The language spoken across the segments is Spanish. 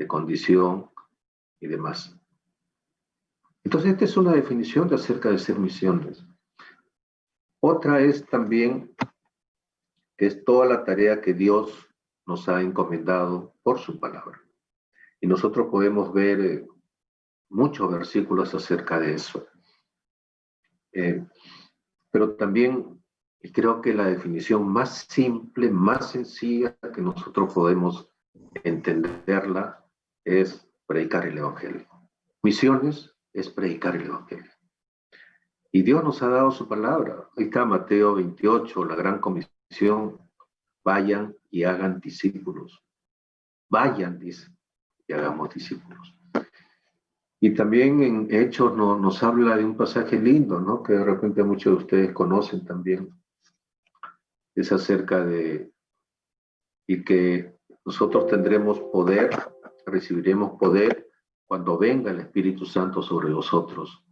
de condición y demás. Entonces, esta es una definición de acerca de ser misiones. Otra es también que es toda la tarea que Dios nos ha encomendado por su palabra. Y nosotros podemos ver muchos versículos acerca de eso. Pero también creo que la definición más simple, más sencilla que nosotros podemos entenderla es predicar el Evangelio. Misiones es predicar el Evangelio. Y Dios nos ha dado su palabra. Ahí está Mateo 28, la gran comisión. Vayan y hagan discípulos. Vayan, dice, y hagamos discípulos. Y también en Hechos nos habla de un pasaje lindo, ¿no? Que de repente muchos de ustedes conocen también. Es acerca de, y que nosotros tendremos poder, recibiremos poder cuando venga el Espíritu Santo sobre vosotros.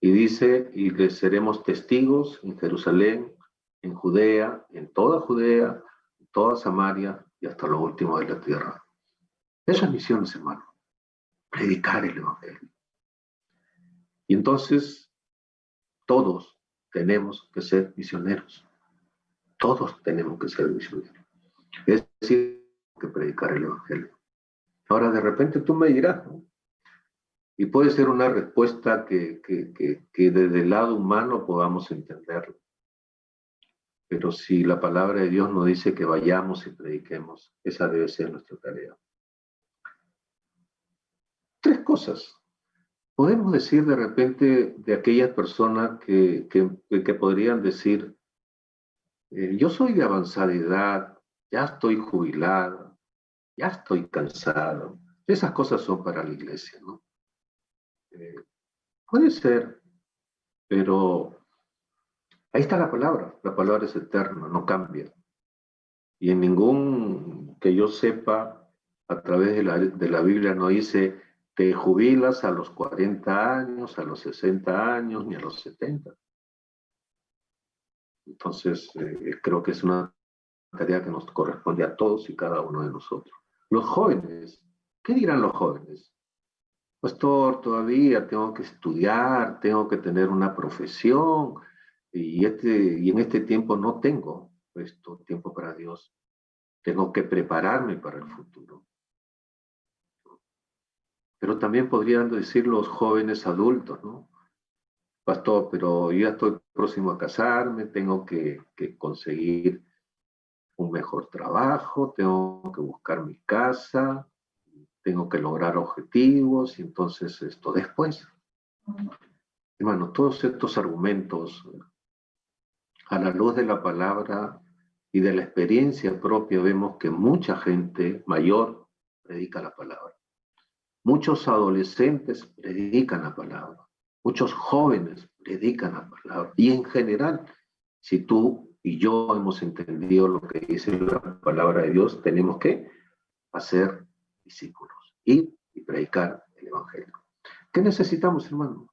Y dice, y les seremos testigos en Jerusalén, en Judea, en toda Samaria y hasta lo último de la tierra. Esas misiones, hermano, predicar el Evangelio. Y entonces, todos tenemos que ser misioneros. Todos tenemos que ser misioneros. Es decir, que predicar el Evangelio. Ahora, de repente tú me dirás, ¿no? Y puede ser una respuesta que desde el lado humano podamos entenderlo. Pero si la palabra de Dios nos dice que vayamos y prediquemos, esa debe ser nuestra tarea. Tres cosas. Podemos decir de repente de aquellas personas que podrían decir, yo soy de avanzada edad, ya estoy jubilado, ya estoy cansado. Esas cosas son para la iglesia, ¿no? Puede ser, pero ahí está la palabra es eterna, no cambia. Y en ningún, que yo sepa, a través de la Biblia no dice, te jubilas a los 40 años, a los 60 años, ni a los 70. Entonces, creo que es una tarea que nos corresponde a todos y cada uno de nosotros. Los jóvenes, ¿qué dirán los jóvenes? Pastor, todavía tengo que estudiar, tengo que tener una profesión, y en este tiempo no tengo tiempo para Dios. Tengo que prepararme para el futuro. Pero también podrían decir los jóvenes adultos, ¿no? Pastor, pero yo ya estoy próximo a casarme, tengo que conseguir un mejor trabajo, tengo que buscar mi casa, tengo que lograr objetivos, y entonces esto después. Hermano, todos estos argumentos, a la luz de la palabra y de la experiencia propia, vemos que mucha gente mayor predica la palabra. Muchos adolescentes predican la palabra. Muchos jóvenes predican la palabra. Y en general, si tú y yo hemos entendido lo que dice la palabra de Dios, tenemos que hacer discípulos, ir y predicar el Evangelio. ¿Qué necesitamos, hermano?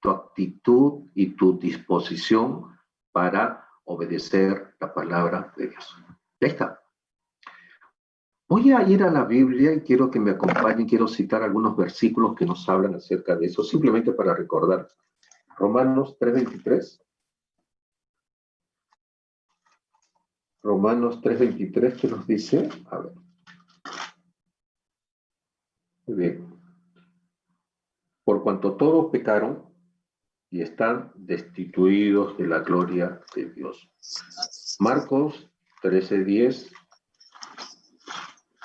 Tu actitud y tu disposición para obedecer la palabra de Dios. Ya está. Voy a ir a la Biblia y quiero que me acompañen, quiero citar algunos versículos que nos hablan acerca de eso, simplemente para recordar. Romanos 3:23. Romanos 3:23, ¿qué nos dice? A ver. Muy bien. Por cuanto todos pecaron y están destituidos de la gloria de Dios. Marcos 13:10.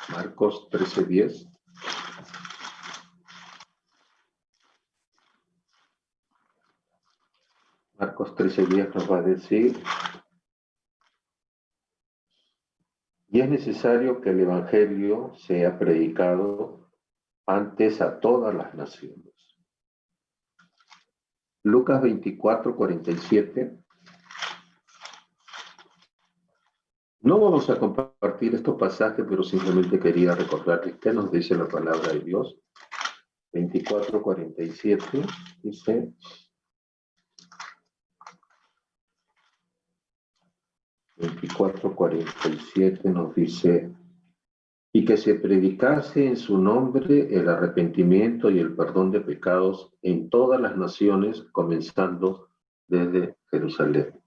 Marcos 13:10. Marcos 13:10 nos va a decir, y es necesario que el Evangelio sea predicado antes a todas las naciones. Lucas 24:47. No vamos a compartir estos pasajes, pero simplemente quería recordarles qué nos dice la palabra de Dios. 24:47 dice, 24:47 nos dice, y que se predicase en su nombre el arrepentimiento y el perdón de pecados en todas las naciones, comenzando desde Jerusalén.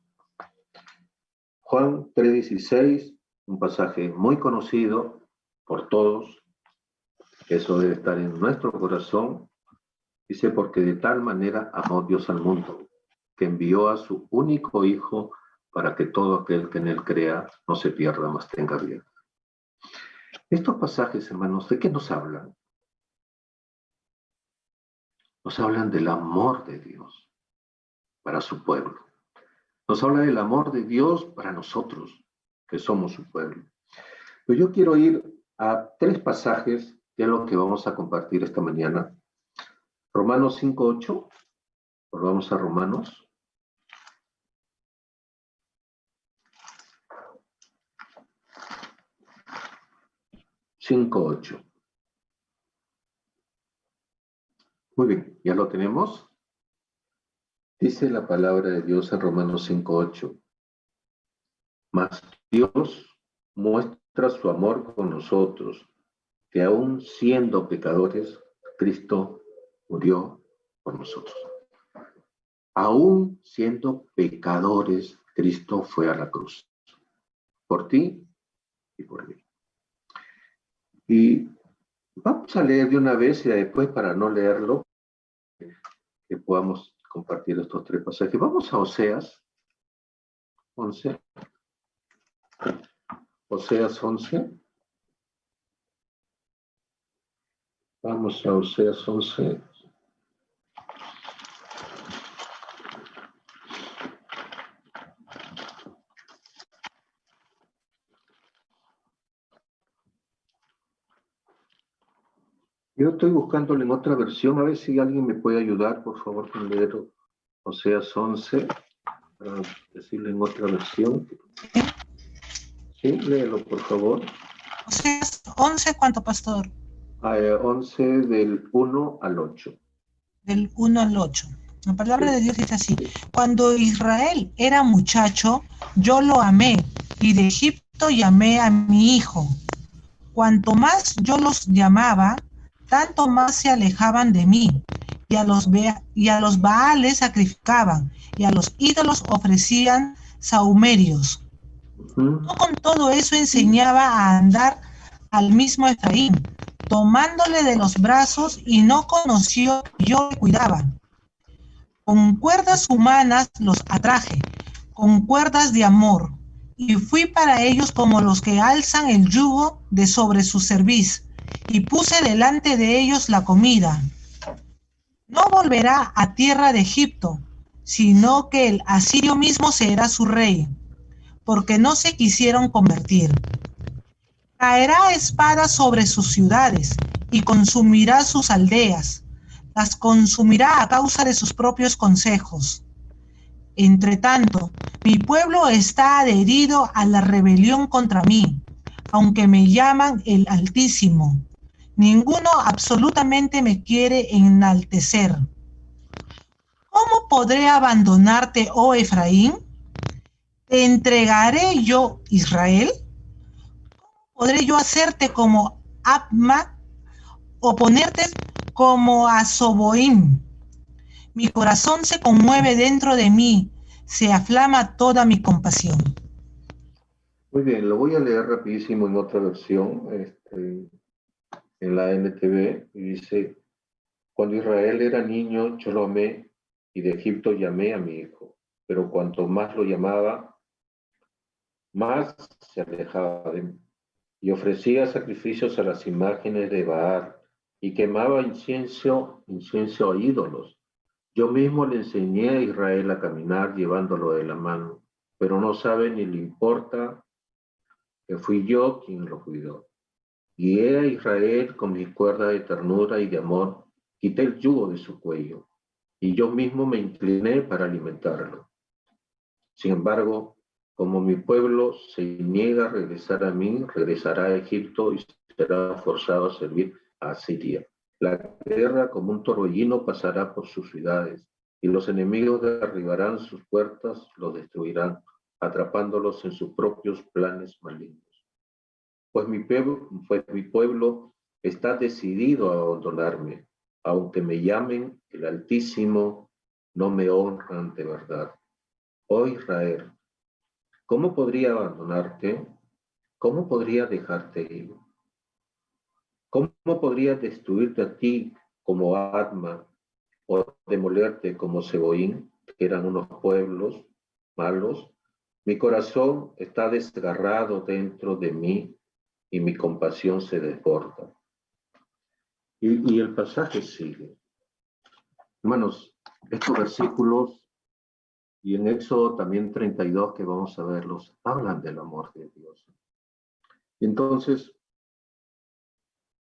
Juan 3:16, un pasaje muy conocido por todos, que eso debe estar en nuestro corazón, dice: porque de tal manera amó Dios al mundo, que envió a su único Hijo para que todo aquel que en él crea no se pierda, mas tenga vida. Estos pasajes, hermanos, ¿de qué nos hablan? Nos hablan del amor de Dios para su pueblo. Nos habla del amor de Dios para nosotros, que somos su pueblo. Pero yo quiero ir a 3 pasajes, que es lo que vamos a compartir esta mañana. Romanos 5:8. Volvamos a Romanos. (5:8). Muy bien, ¿ya lo tenemos? Dice la palabra de Dios en Romanos 5:8. Mas Dios muestra su amor con nosotros, que aún siendo pecadores, Cristo murió por nosotros. Aún siendo pecadores, Cristo fue a la cruz. Por ti y por mí. Y vamos a leer de una vez y después, para no leerlo, que podamos compartir estos 3 pasajes. Vamos a Oseas 11. Oseas 11. Vamos a Oseas 11. Yo estoy buscándolo en otra versión, a ver si alguien me puede ayudar, por favor, con leer Oseas 11, para decirlo en otra versión. Sí, léelo, por favor. Oseas 11, ¿cuánto, pastor? 11 del 1 al 8. Del 1 al 8. La palabra de Dios dice así: cuando Israel era muchacho, yo lo amé, y de Egipto llamé a mi hijo. Cuanto más yo los llamaba, tanto más se alejaban de mí, y a los Baales sacrificaban, y a los ídolos ofrecían sahumerios. No con todo eso enseñaba a andar al mismo Efraín, tomándole de los brazos, y no conoció que yo le cuidaba. Con cuerdas humanas los atraje, con cuerdas de amor, y fui para ellos como los que alzan el yugo de sobre su cerviz, y puse delante de ellos la comida. No volverá a tierra de Egipto, sino que el asirio mismo será su rey, porque no se quisieron convertir. Caerá espada sobre sus ciudades y consumirá sus aldeas, las consumirá a causa de sus propios consejos. Entre tanto, mi pueblo está adherido a la rebelión contra mí, aunque me llaman el Altísimo. Ninguno absolutamente me quiere enaltecer. ¿Cómo podré abandonarte, oh Efraín? ¿Te entregaré yo, Israel? ¿Podré yo hacerte como Abma o ponerte como a Soboim? Mi corazón se conmueve dentro de mí, se aflama toda mi compasión. Muy bien, lo voy a leer rapidísimo en otra versión, en la NTV, y dice: cuando Israel era niño, yo lo amé, y de Egipto llamé a mi hijo, pero cuanto más lo llamaba, más se alejaba de mí. Y ofrecía sacrificios a las imágenes de Baal, y quemaba incienso a ídolos. Yo mismo le enseñé a Israel a caminar llevándolo de la mano, pero no sabe ni le importa que fui yo quien lo cuidó. Guié a Israel con mis cuerdas de ternura y de amor, quité el yugo de su cuello, y yo mismo me incliné para alimentarlo. Sin embargo, como mi pueblo se niega a regresar a mí, regresará a Egipto y será forzado a servir a Asiria. La guerra como un torbellino pasará por sus ciudades, y los enemigos derribarán sus puertas, los destruirán, atrapándolos en sus propios planes malignos. pues mi pueblo está decidido a abandonarme. Aunque me llamen el Altísimo, no me honran de verdad. Oh Israel, ¿cómo podría abandonarte? ¿Cómo podría dejarte ir? ¿Cómo podría destruirte a ti como Adma o demolerte como Seboín, que eran unos pueblos malos? Mi corazón está desgarrado dentro de mí y mi compasión se desborda. Y el pasaje sigue. Hermanos, estos versículos y en Éxodo también 32 que vamos a verlos, hablan del amor de Dios. Y entonces,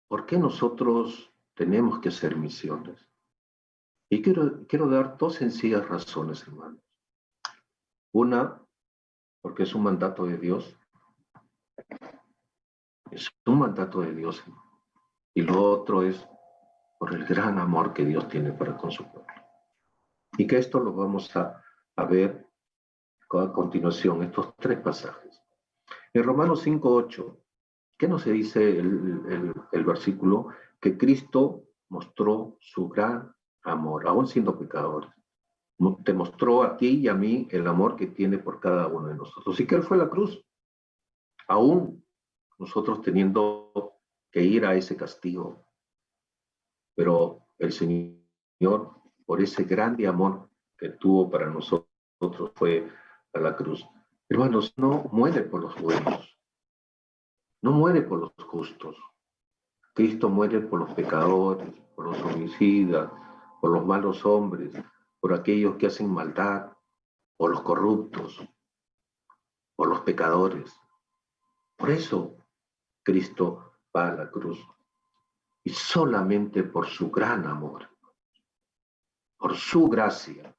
¿por qué nosotros tenemos que hacer misiones? Y quiero dar dos sencillas razones, hermanos. Una, porque es un mandato de Dios. Es un mandato de Dios. Y lo otro es por el gran amor que Dios tiene para con su pueblo. Y que esto lo vamos a ver a continuación, estos tres pasajes. En Romanos 5:8, ¿qué nos dice el versículo? Que Cristo mostró su gran amor, aún siendo pecadores. Te mostró a ti y a mí el amor que tiene por cada uno de nosotros. Y que Él fue a la cruz, aún nosotros teniendo que ir a ese castigo. Pero el Señor, por ese grande amor que tuvo para nosotros, fue a la cruz. Hermanos, no muere por los buenos, no muere por los justos. Cristo muere por los pecadores, por los homicidas, por los malos hombres, por aquellos que hacen maldad, por los corruptos, por los pecadores. Por eso Cristo va a la cruz. Y solamente por su gran amor, por su gracia,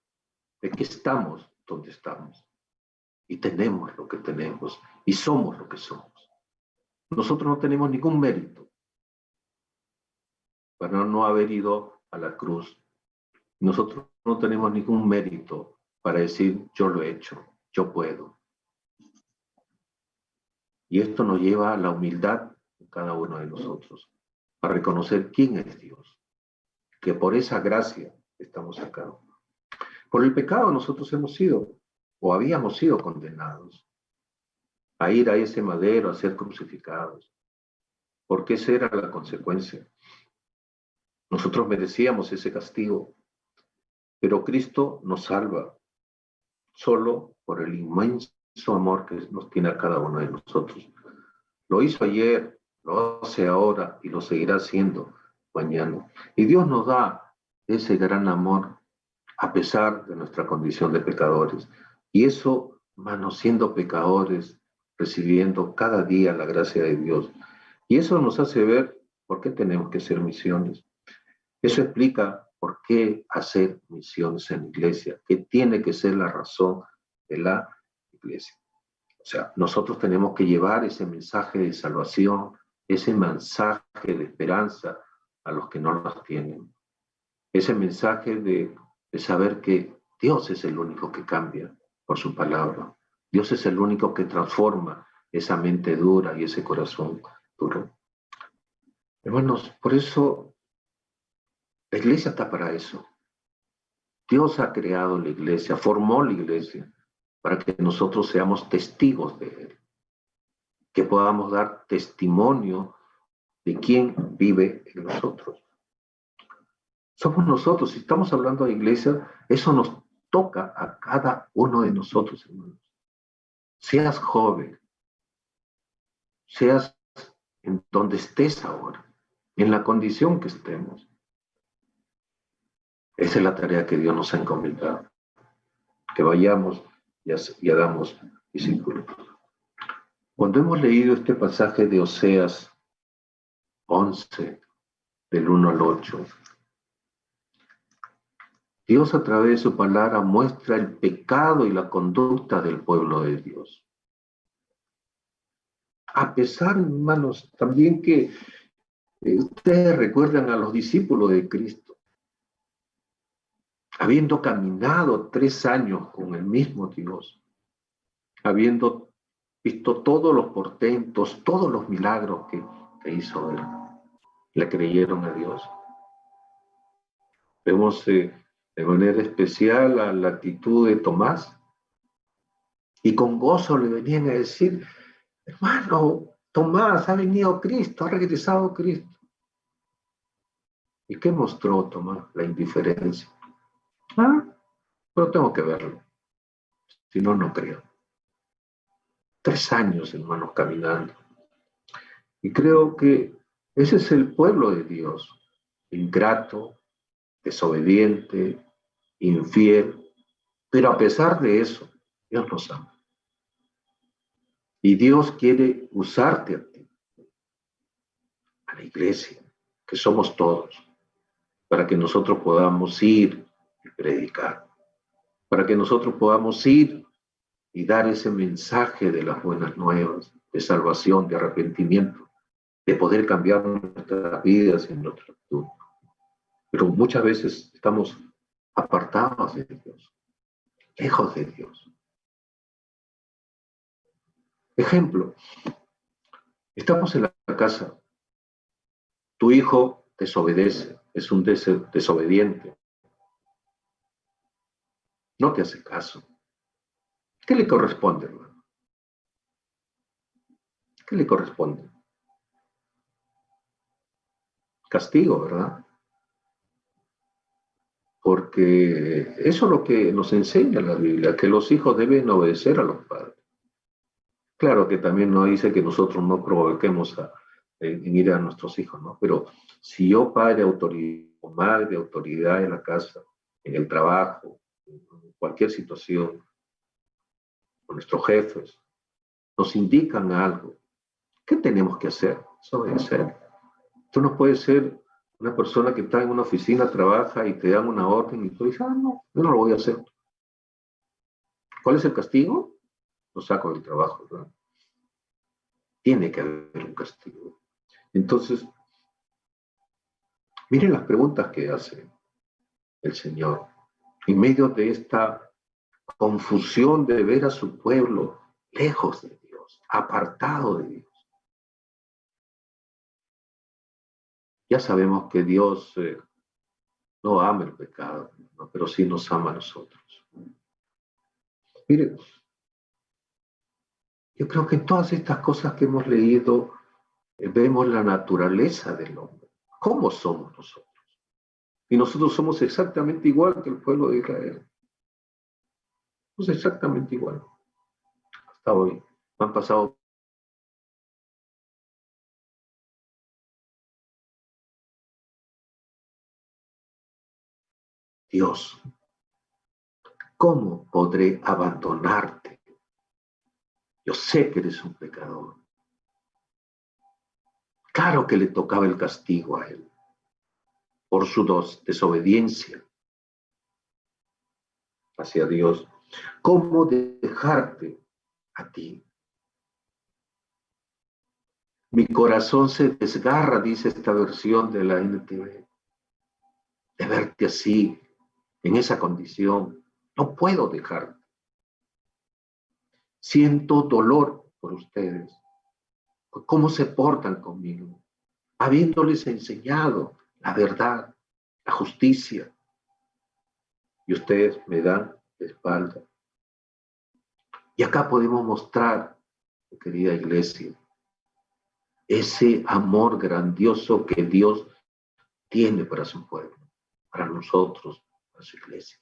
de que estamos donde estamos. Y tenemos lo que tenemos. Y somos lo que somos. Nosotros no tenemos ningún mérito para no haber ido a la cruz. Nosotros no tenemos ningún mérito para decir, yo lo he hecho, yo puedo. Y esto nos lleva a la humildad de cada uno de nosotros, a reconocer quién es Dios, que por esa gracia estamos acá. Por el pecado nosotros hemos sido, o habíamos sido condenados, a ir a ese madero, a ser crucificados, porque esa era la consecuencia. Nosotros merecíamos ese castigo, pero Cristo nos salva solo por el inmenso amor que nos tiene a cada uno de nosotros. Lo hizo ayer, lo hace ahora y lo seguirá haciendo mañana. Y Dios nos da ese gran amor a pesar de nuestra condición de pecadores. Y eso, hermanos, siendo pecadores, recibiendo cada día la gracia de Dios. Y eso nos hace ver por qué tenemos que hacer misiones. Eso explica por qué hacer misiones en la iglesia, que tiene que ser la razón de la iglesia. O sea, nosotros tenemos que llevar ese mensaje de salvación, ese mensaje de esperanza a los que no las tienen. Ese mensaje de saber que Dios es el único que cambia por su palabra. Dios es el único que transforma esa mente dura y ese corazón duro. Hermanos, por eso la iglesia está para eso. Dios ha creado la iglesia, formó la iglesia para que nosotros seamos testigos de Él, que podamos dar testimonio de quién vive en nosotros. Somos nosotros, si estamos hablando de iglesia, eso nos toca a cada uno de nosotros, hermanos. Seas joven, seas en donde estés ahora, en la condición que estemos. Esa es la tarea que Dios nos ha encomendado, que vayamos y hagamos discípulos. Cuando hemos leído este pasaje de Oseas 11, del 1 al 8, Dios a través de su palabra muestra el pecado y la conducta del pueblo de Dios. A pesar, hermanos, también que ustedes recuerdan a los discípulos de Cristo, habiendo caminado 3 años con el mismo Dios, habiendo visto todos los portentos, todos los milagros que hizo él. Le creyeron a Dios. Vemos de manera especial a la actitud de Tomás, y con gozo le venían a decir: hermano, Tomás, ha venido Cristo, ha regresado Cristo. ¿Y qué mostró Tomás? La indiferencia. Pero tengo que verlo. Si no, no creo. 3 años, hermanos, caminando. Y creo que ese es el pueblo de Dios. Ingrato, desobediente, infiel. Pero a pesar de eso, Dios nos ama. Y Dios quiere usarte a ti, a la iglesia, que somos todos, para que nosotros podamos ir y predicar, para que nosotros podamos ir y dar ese mensaje de las buenas nuevas, de salvación, de arrepentimiento, de poder cambiar nuestras vidas y nuestra actitud. Pero muchas veces estamos apartados de Dios, lejos de Dios. Ejemplo, estamos en la casa, tu hijo desobedece, es un desobediente, no te hace caso. ¿Qué le corresponde, hermano? ¿Qué le corresponde? Castigo, ¿verdad? Porque eso es lo que nos enseña la Biblia, que los hijos deben obedecer a los padres. Claro que también no dice que nosotros no provoquemos en ir a nuestros hijos, ¿no? Pero si yo, padre, autoridad, o madre, autoridad en la casa, en el trabajo, en cualquier situación, con nuestros jefes, nos indican algo, ¿qué tenemos que hacer? Es obedecer. Tú no puedes ser una persona que está en una oficina, trabaja y te dan una orden y tú dices: no, yo no lo voy a hacer. ¿Cuál es el castigo? Lo saco del trabajo, ¿verdad? Tiene que haber un castigo. Entonces, miren las preguntas que hace el Señor. En medio de esta confusión de ver a su pueblo lejos de Dios, apartado de Dios. Ya sabemos que Dios no ama el pecado, ¿no? Pero sí nos ama a nosotros. Mire, yo creo que en todas estas cosas que hemos leído vemos la naturaleza del hombre. ¿Cómo somos nosotros? Y nosotros somos exactamente igual que el pueblo de Israel. Somos exactamente igual. Hasta hoy. Han pasado. Dios, ¿cómo podré abandonarte? Yo sé que eres un pecador. Claro que le tocaba el castigo a él por su desobediencia hacia Dios. ¿Cómo dejarte a ti? Mi corazón se desgarra, dice esta versión de la NTV, de verte así, en esa condición. No puedo dejarte. Siento dolor por ustedes, por cómo se portan conmigo, habiéndoles enseñado la verdad, la justicia, y ustedes me dan la espalda. Y acá podemos mostrar, querida iglesia, ese amor grandioso que Dios tiene para su pueblo, para nosotros, para su iglesia.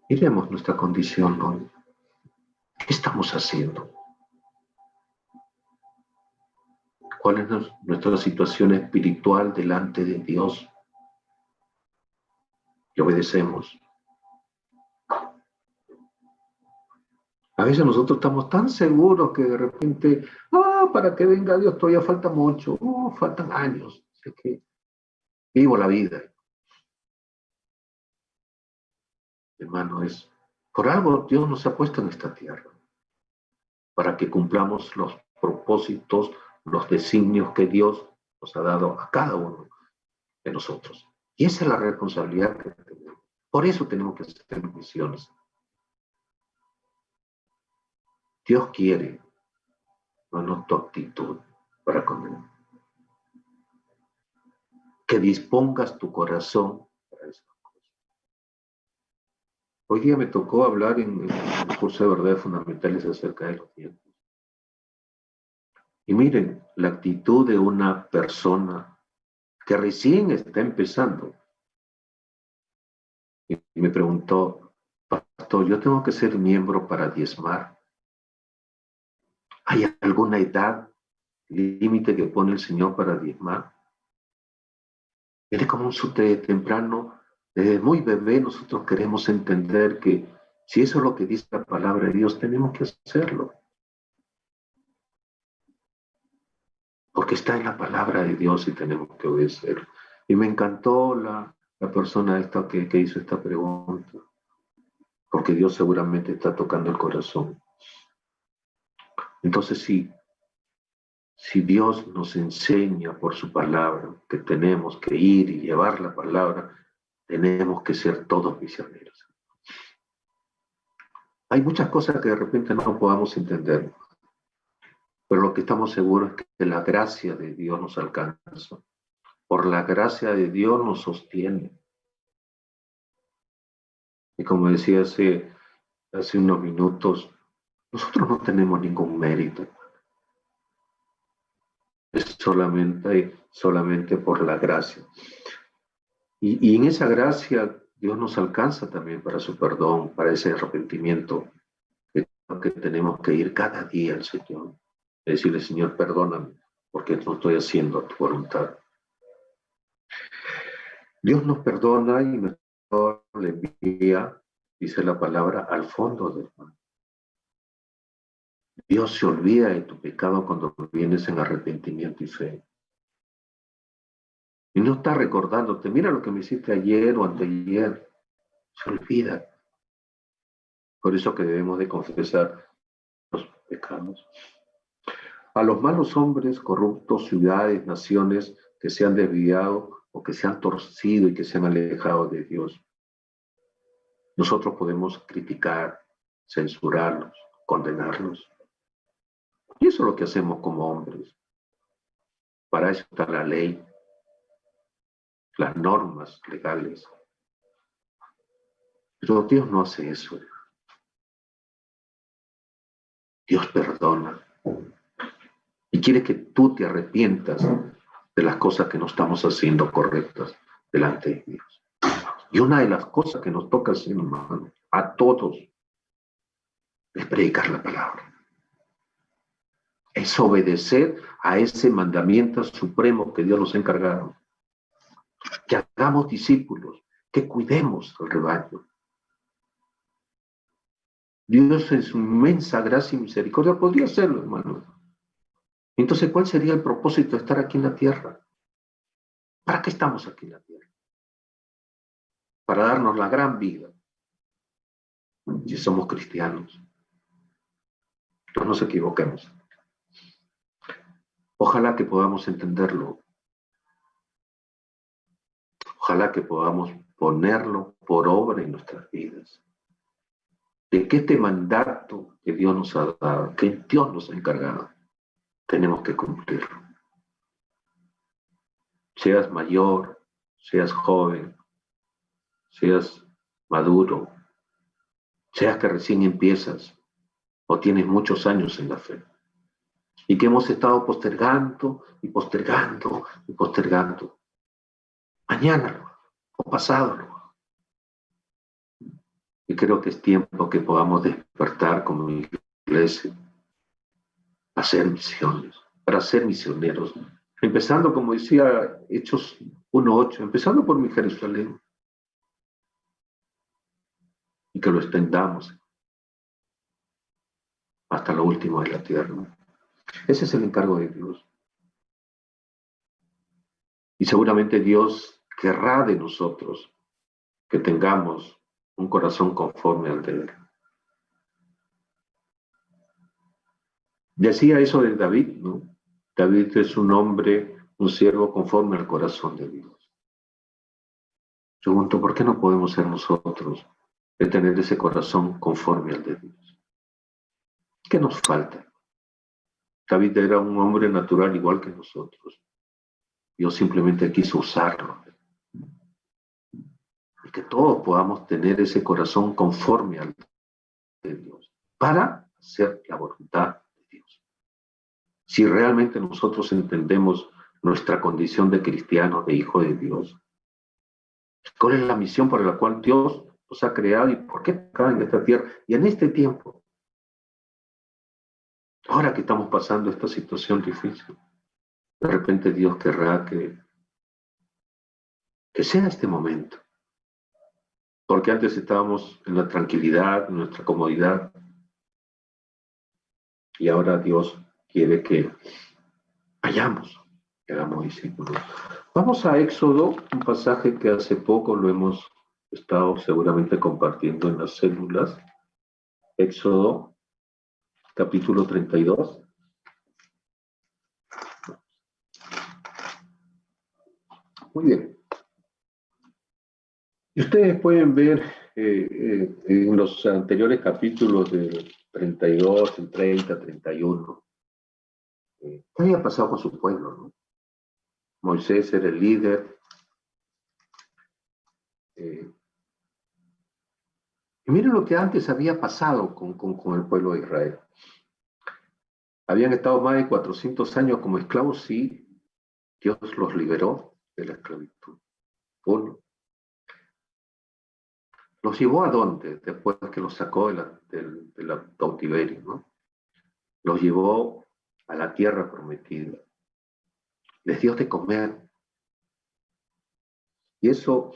Miremos nuestra condición hoy. ¿Qué estamos haciendo? ¿Cuál es nuestra situación espiritual delante de Dios? Y obedecemos. A veces nosotros estamos tan seguros que de repente, para que venga Dios todavía falta mucho, faltan años. Así que Vivo la vida. Hermano, por algo Dios nos ha puesto en esta tierra, para que cumplamos los propósitos, los designios que Dios nos ha dado a cada uno de nosotros. Y esa es la responsabilidad que tenemos. Por eso tenemos que hacer misiones. Dios quiere, no tu actitud para con Él. Que dispongas tu corazón para esas cosas. Hoy día me tocó hablar en el curso de verdades fundamentales acerca de los tiempos. Y miren, la actitud de una persona que recién está empezando. Y me preguntó, pastor, ¿yo tengo que ser miembro para diezmar? ¿Hay alguna edad límite que pone el Señor para diezmar? Desde como un temprano, desde muy bebé, nosotros queremos entender que si eso es lo que dice la palabra de Dios, tenemos que hacerlo. Porque está en la palabra de Dios y tenemos que obedecer. Y me encantó la persona esta que hizo esta pregunta, porque Dios seguramente está tocando el corazón. Entonces, si Dios nos enseña por su palabra que tenemos que ir y llevar la palabra, tenemos que ser todos misioneros. Hay muchas cosas que de repente no podamos entender, pero lo que estamos seguros es que la gracia de Dios nos alcanza. Por la gracia de Dios nos sostiene. Y como decía hace unos minutos, nosotros no tenemos ningún mérito. Es solamente por la gracia. Y en esa gracia Dios nos alcanza también para su perdón, para ese arrepentimiento que tenemos que ir cada día al Señor. Decirle, Señor, perdóname, porque no estoy haciendo tu voluntad. Dios nos perdona y nos le envía, dice la palabra, al fondo del mar. Dios se olvida de tu pecado cuando vienes en arrepentimiento y fe. Y no está recordándote, mira lo que me hiciste ayer o anteayer. Se olvida. Por eso que debemos de confesar los pecados. A los malos hombres, corruptos, ciudades, naciones que se han desviado o que se han torcido y que se han alejado de Dios, nosotros podemos criticar, censurarlos, condenarlos. Y eso es lo que hacemos como hombres. Para eso está la ley, las normas legales. Pero Dios no hace eso. Dios perdona. Y quiere que tú te arrepientas de las cosas que no estamos haciendo correctas delante de Dios. Y una de las cosas que nos toca hacer, hermano, a todos, es predicar la palabra. Es obedecer a ese mandamiento supremo que Dios nos ha encargado. Que hagamos discípulos, que cuidemos el rebaño. Dios en su inmensa gracia y misericordia podría hacerlo, hermano. Entonces, ¿cuál sería el propósito de estar aquí en la tierra? ¿Para qué estamos aquí en la tierra? Para darnos la gran vida. Si somos cristianos. No nos equivoquemos. Ojalá que podamos entenderlo. Ojalá que podamos ponerlo por obra en nuestras vidas. De que este mandato que Dios nos ha dado, que Dios nos ha encargado, tenemos que cumplirlo. Seas mayor, seas joven, seas maduro, seas que recién empiezas o tienes muchos años en la fe. Y que hemos estado postergando y postergando y postergando. Mañana o pasado. Y creo que es tiempo que podamos despertar como iglesia a hacer misiones, para ser misioneros. Empezando, como decía Hechos 1:8, empezando por mi Jerusalén. Y que lo extendamos hasta lo último de la tierra. Ese es el encargo de Dios. Y seguramente Dios querrá de nosotros que tengamos un corazón conforme al de Él. Decía eso de David, ¿no? David es un hombre, un siervo conforme al corazón de Dios. Yo pregunto, ¿por qué no podemos ser nosotros de tener ese corazón conforme al de Dios? ¿Qué nos falta? David era un hombre natural igual que nosotros. Dios simplemente quiso usarlo. Y que todos podamos tener ese corazón conforme al de Dios para hacer la voluntad de Dios. Si realmente nosotros entendemos nuestra condición de cristiano, de hijo de Dios, ¿cuál es la misión por la cual Dios nos ha creado y por qué acá en esta tierra y en este tiempo? Ahora que estamos pasando esta situación difícil, de repente Dios querrá que sea este momento. Porque antes estábamos en la tranquilidad, en nuestra comodidad, y ahora Dios quiere que vayamos, que hagamos discípulos. Vamos a Éxodo, un pasaje que hace poco lo hemos estado seguramente compartiendo en las células. Éxodo, capítulo 32. Muy bien. Y ustedes pueden ver en los anteriores capítulos del 32, el 30, 31, ¿qué había pasado con su pueblo, no? Moisés era el líder. Y miren lo que antes había pasado con el pueblo de Israel. Habían estado más de 400 años como esclavos, sí, Dios los liberó de la esclavitud. Uno. ¿Los llevó a dónde? Después que los sacó de la cautiverio, ¿no? Los llevó a la tierra prometida. Les dio de comer. Y eso,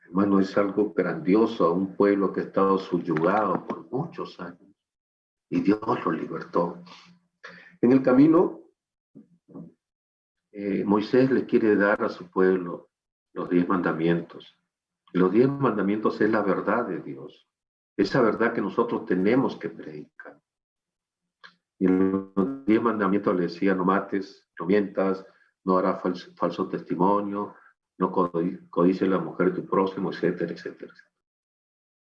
hermano, es algo grandioso a un pueblo que ha estado subyugado por muchos años. Y Dios los libertó. En el camino, Moisés le quiere dar a su pueblo los 10 mandamientos. Los 10 mandamientos es la verdad de Dios. Esa verdad que nosotros tenemos que predicar. Y en los 10 mandamientos le decía, no mates, no mientas, no harás falso testimonio, no codicies la mujer de tu próximo, etcétera, etcétera.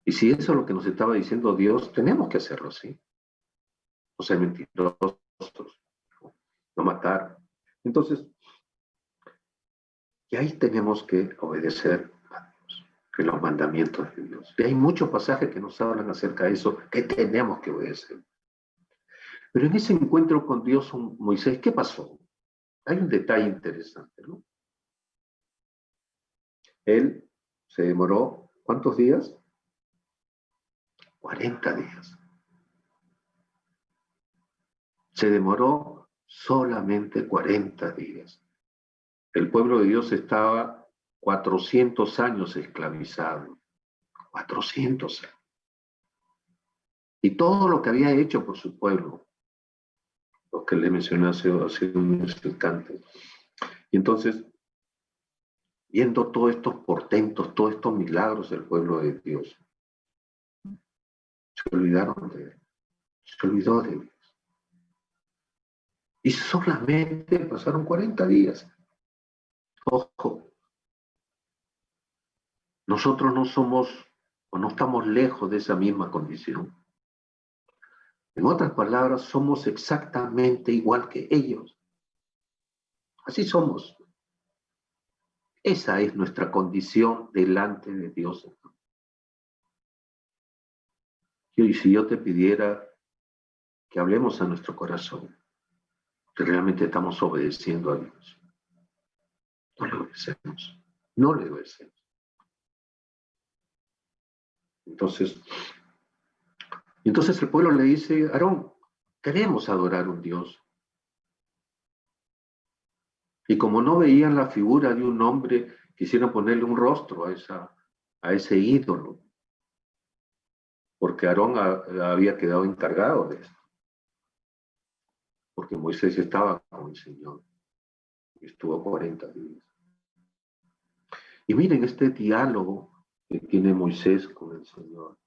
Y si eso es lo que nos estaba diciendo Dios, tenemos que hacerlo así. No ser mentirosos, no matar. Entonces, y ahí tenemos que obedecer a Dios, que los mandamientos de Dios. Y hay muchos pasajes que nos hablan acerca de eso, que tenemos que obedecer. Pero en ese encuentro con Dios, Moisés, ¿qué pasó? Hay un detalle interesante, ¿no? Él se demoró, ¿cuántos días? 40 días. Se demoró solamente 40 días. El pueblo de Dios estaba 400 años esclavizado. 400 años. Y todo lo que había hecho por su pueblo, lo que le mencioné hace unos instantes. Y entonces, viendo todos estos portentos, todos estos milagros del pueblo de Dios, se olvidaron de él. Se olvidó de Dios. Y solamente pasaron 40 días. Ojo, nosotros no somos o no estamos lejos de esa misma condición. En otras palabras, somos exactamente igual que ellos. Así somos. Esa es nuestra condición delante de Dios. Y si yo te pidiera que hablemos a nuestro corazón, que realmente estamos obedeciendo a Dios, no le obedecemos. No le obedecemos. Entonces el pueblo le dice, Aarón, queremos adorar a un Dios. Y como no veían la figura de un hombre, quisieron ponerle un rostro a ese ídolo, porque Aarón había quedado encargado de esto. Porque Moisés estaba con el Señor y estuvo 40 días. Y miren este diálogo que tiene Moisés con el Señor.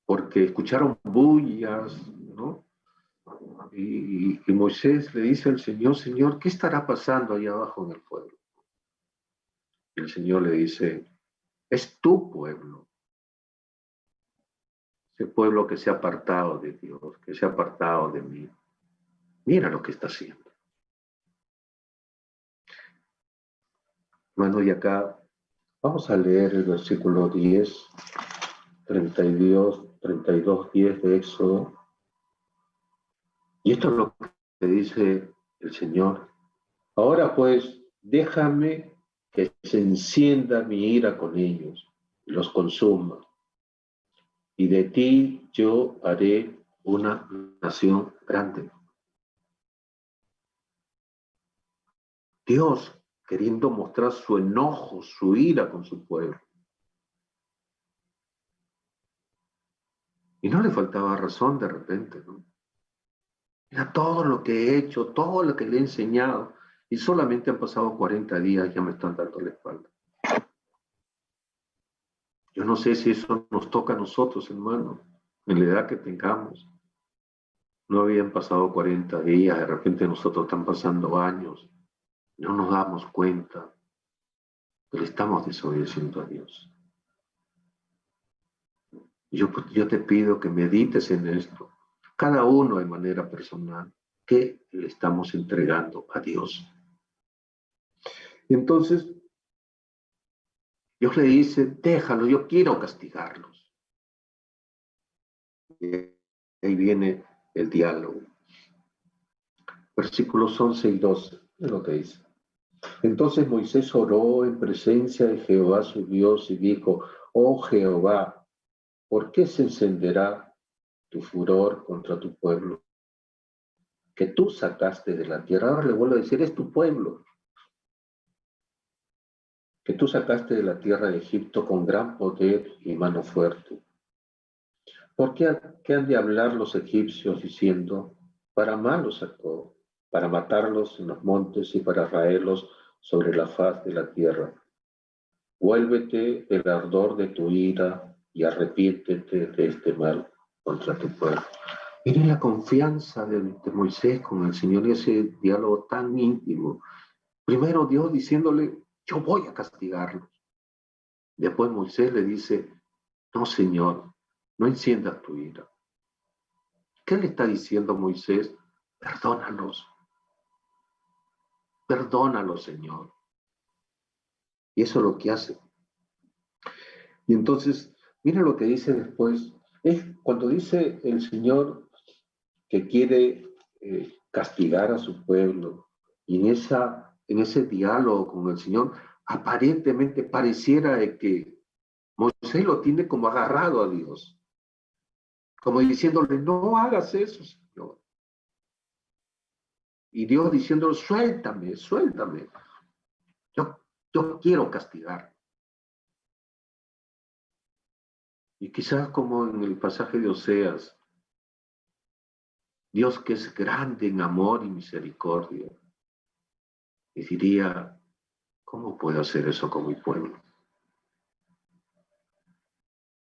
Porque escucharon bullas, ¿no? Y Moisés le dice al Señor, Señor, ¿qué estará pasando allá abajo en el pueblo? Y el Señor le dice, es tu pueblo, ese pueblo que se ha apartado de Dios, que se ha apartado de mí. Mira lo que está haciendo. Bueno, y acá vamos a leer el versículo 10, 32, 10 de Éxodo. Y esto es lo que dice el Señor. Ahora pues, déjame que se encienda mi ira con ellos y los consuma. Y de ti yo haré una nación grande. Dios queriendo mostrar su enojo, su ira con su pueblo. Y no le faltaba razón de repente, ¿no? Mira todo lo que he hecho, todo lo que le he enseñado, y solamente han pasado 40 días, ya me están dando la espalda. Yo no sé si eso nos toca a nosotros, hermano, en la edad que tengamos. No habían pasado 40 días, de repente nosotros están pasando años, no nos damos cuenta que le estamos desobedeciendo a Dios. Yo te pido que medites en esto, cada uno de manera personal, ¿qué le estamos entregando a Dios? Y entonces Dios le dice, déjalo, yo quiero castigarlos. Y ahí viene el diálogo. Versículos 11 y 12, es lo que dice. Entonces Moisés oró en presencia de Jehová su Dios y dijo, oh Jehová, ¿por qué se encenderá tu furor contra tu pueblo? Que tú sacaste de la tierra. Ahora le vuelvo a decir, es tu pueblo. Que tú sacaste de la tierra de Egipto con gran poder y mano fuerte. ¿Por qué han de hablar los egipcios diciendo, para mal los sacó, para matarlos en los montes y para raerlos sobre la faz de la tierra? Vuélvete del ardor de tu ira y arrepiéntete de este mal contra tu pueblo. Miren la confianza de Moisés con el Señor y ese diálogo tan íntimo. Primero Dios diciéndole, yo voy a castigarlos. Después Moisés le dice, no, Señor, no enciendas tu ira. ¿Qué le está diciendo Moisés? Perdónalos, perdónalos, Señor. Y eso es lo que hace. Y entonces, mira lo que dice después. Es cuando dice el Señor que quiere castigar a su pueblo. Y en ese diálogo con el Señor, aparentemente pareciera de que Moisés lo tiene como agarrado a Dios, como diciéndole, no hagas eso, Señor. Y Dios diciéndole, suéltame, suéltame. Yo quiero castigar. Y quizás como en el pasaje de Oseas, Dios que es grande en amor y misericordia, y diría, ¿cómo puedo hacer eso con mi pueblo?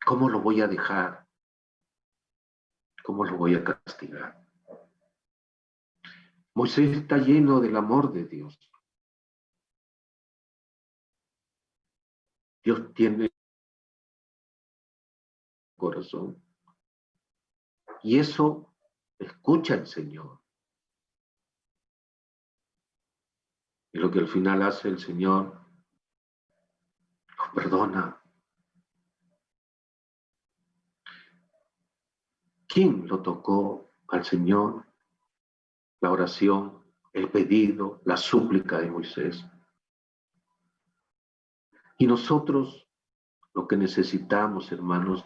¿Cómo lo voy a dejar? ¿Cómo lo voy a castigar? Moisés está lleno del amor de Dios. Dios tiene corazón. Y eso escucha el Señor. Y lo que al final hace el Señor, los perdona. ¿Quién lo tocó al Señor? La oración, el pedido, la súplica de Moisés. Y nosotros lo que necesitamos, hermanos,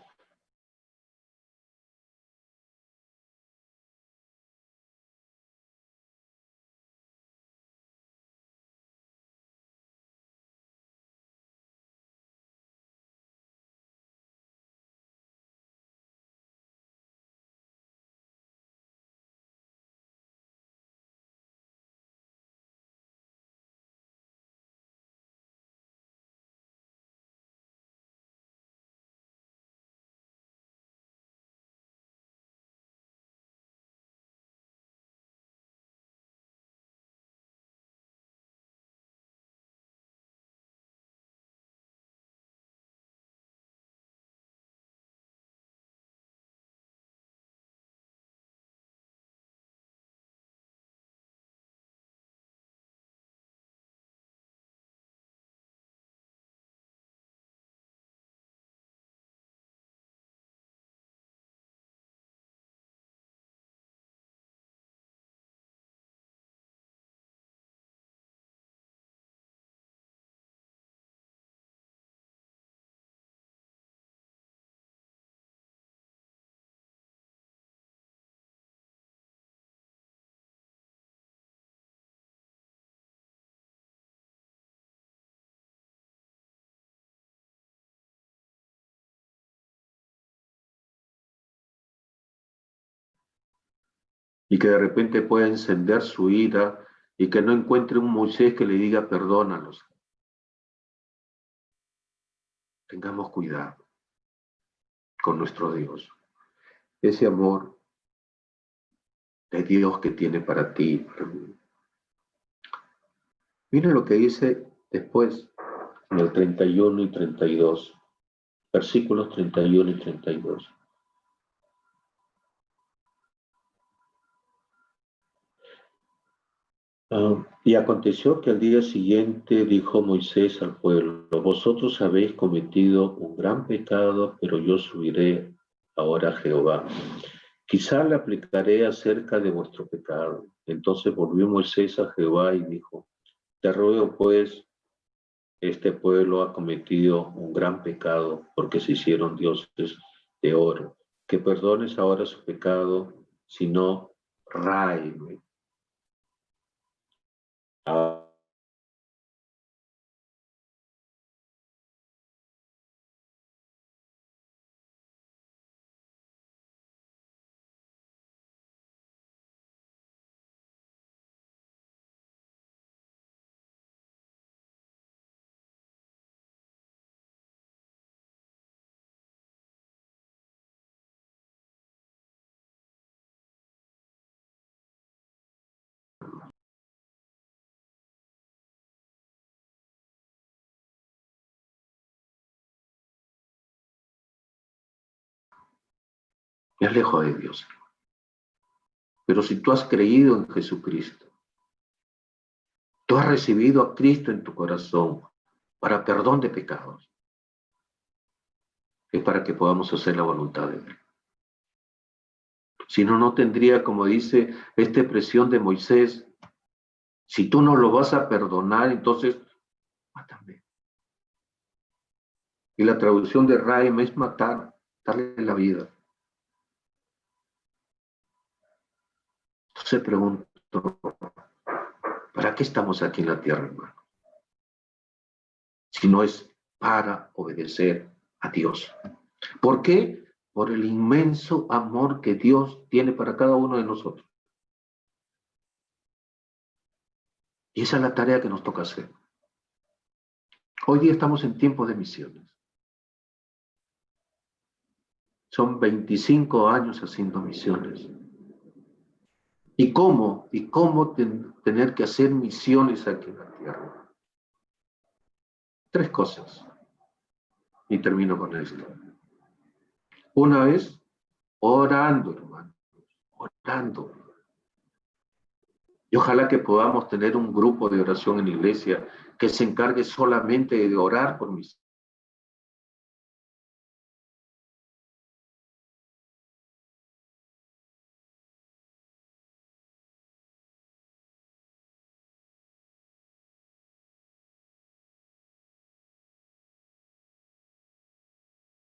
y que de repente pueda encender su ira y que no encuentre un Moisés que le diga perdónalos. Tengamos cuidado con nuestro Dios. Ese amor de Dios que tiene para ti y para mí. Mira lo que dice después en el 31 y 32, versículos 31 y 32. Y aconteció que al día siguiente dijo Moisés al pueblo: vosotros habéis cometido un gran pecado, pero yo subiré ahora a Jehová. Quizá le aplicaré acerca de vuestro pecado. Entonces volvió Moisés a Jehová y dijo: te ruego pues, este pueblo ha cometido un gran pecado porque se hicieron dioses de oro. Que perdones ahora su pecado, si no, ráeme. Me alejo de Dios. Pero si tú has creído en Jesucristo, tú has recibido a Cristo en tu corazón para perdón de pecados, es para que podamos hacer la voluntad de Él. Si no, no tendría, como dice esta expresión de Moisés, si tú no lo vas a perdonar, entonces mátame. Y la traducción de Raim es matar, darle la vida. Entonces pregunto, ¿para qué estamos aquí en la tierra, hermano? Si no es para obedecer a Dios. ¿Por qué? Por el inmenso amor que Dios tiene para cada uno de nosotros. Y esa es la tarea que nos toca hacer. Hoy día estamos en tiempos de misiones. Son 25 años haciendo misiones. ¿Y cómo? Tener que hacer misiones aquí en la tierra? 3 cosas. Y termino con esto. Una es orando, hermano. Orando. Y ojalá que podamos tener un grupo de oración en la iglesia que se encargue solamente de orar por mis.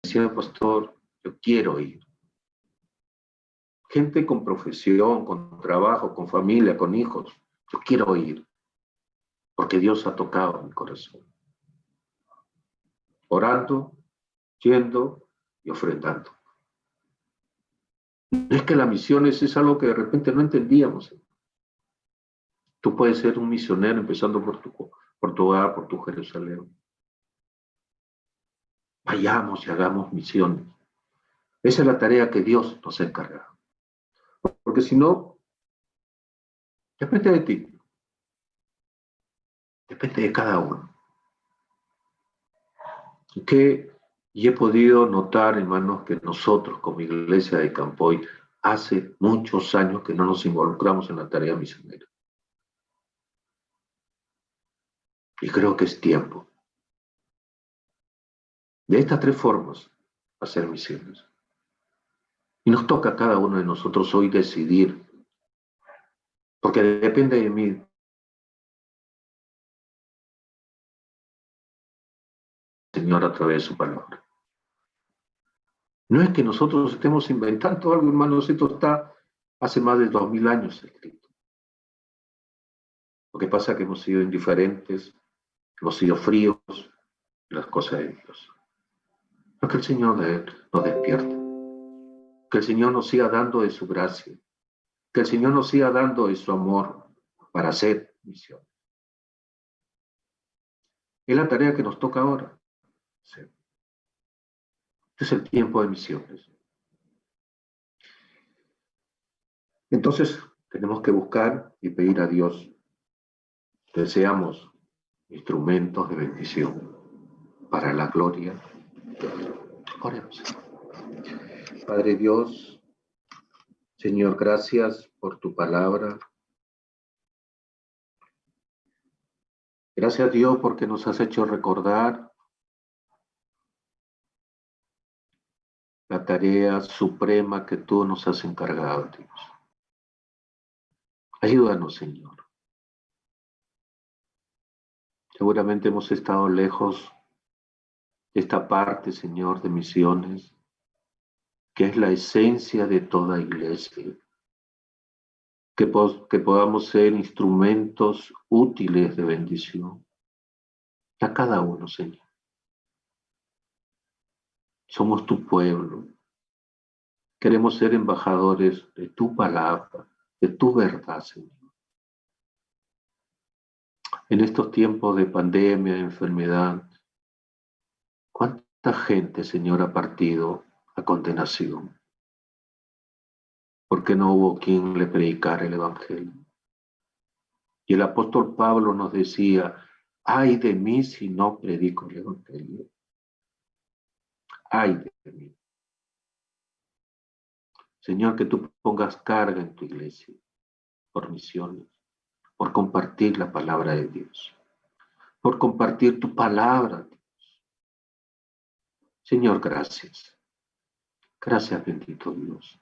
Decía, pastor, yo quiero ir. Gente con profesión, con trabajo, con familia, con hijos. Yo quiero ir. Porque Dios ha tocado mi corazón. Orando, yendo y ofrendando. No es que las misiones es algo que de repente no entendíamos. Tú puedes ser un misionero empezando por tu hogar, por tu Jerusalén. Vayamos y hagamos misiones. Esa es la tarea que Dios nos ha encargado. Porque si no, depende de ti. Depende de cada uno. Y he podido notar, hermanos, que nosotros como iglesia de Campoy hace muchos años que no nos involucramos en la tarea misionera. Y creo que es tiempo. De estas 3 formas, hacer misiones. Y nos toca a cada uno de nosotros hoy decidir, porque depende de mí. Señor, a través de su palabra. No es que nosotros estemos inventando algo, hermanos, esto está hace más de 2000 años escrito. Lo que pasa es que hemos sido indiferentes, hemos sido fríos en las cosas de Dios. No, que el Señor nos despierte, que el Señor nos siga dando de su gracia, Que el Señor nos siga dando de su amor para hacer misión. Es la tarea que nos toca ahora. Sí. Este es el tiempo de misiones. Entonces, tenemos que buscar y pedir a Dios que seamos instrumentos de bendición para la gloria de Dios. Oremos. Padre Dios, Señor, gracias por tu palabra. Gracias, Dios, porque nos has hecho recordar la tarea suprema que tú nos has encargado, Dios. Ayúdanos, Señor. Seguramente hemos estado lejos de esta parte, Señor, de misiones, que es la esencia de toda iglesia. Que podamos ser instrumentos útiles de bendición a cada uno, Señor. Somos tu pueblo. Queremos ser embajadores de tu palabra, de tu verdad, Señor. En estos tiempos de pandemia, de enfermedad, ¿cuánta gente, Señor, ha partido a condenación? Porque no hubo quien le predicara el Evangelio. Y el apóstol Pablo nos decía, ay de mí si no predico el Evangelio. Ay de mí. Señor, que tú pongas carga en tu iglesia por misiones, por compartir la palabra de Dios, por compartir tu palabra. Señor, gracias. Gracias, bendito Dios.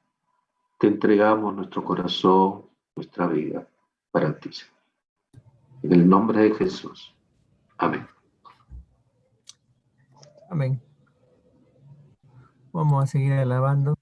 Te entregamos nuestro corazón, nuestra vida para ti, Señor. En el nombre de Jesús. Amén. Amén. Vamos a seguir alabando.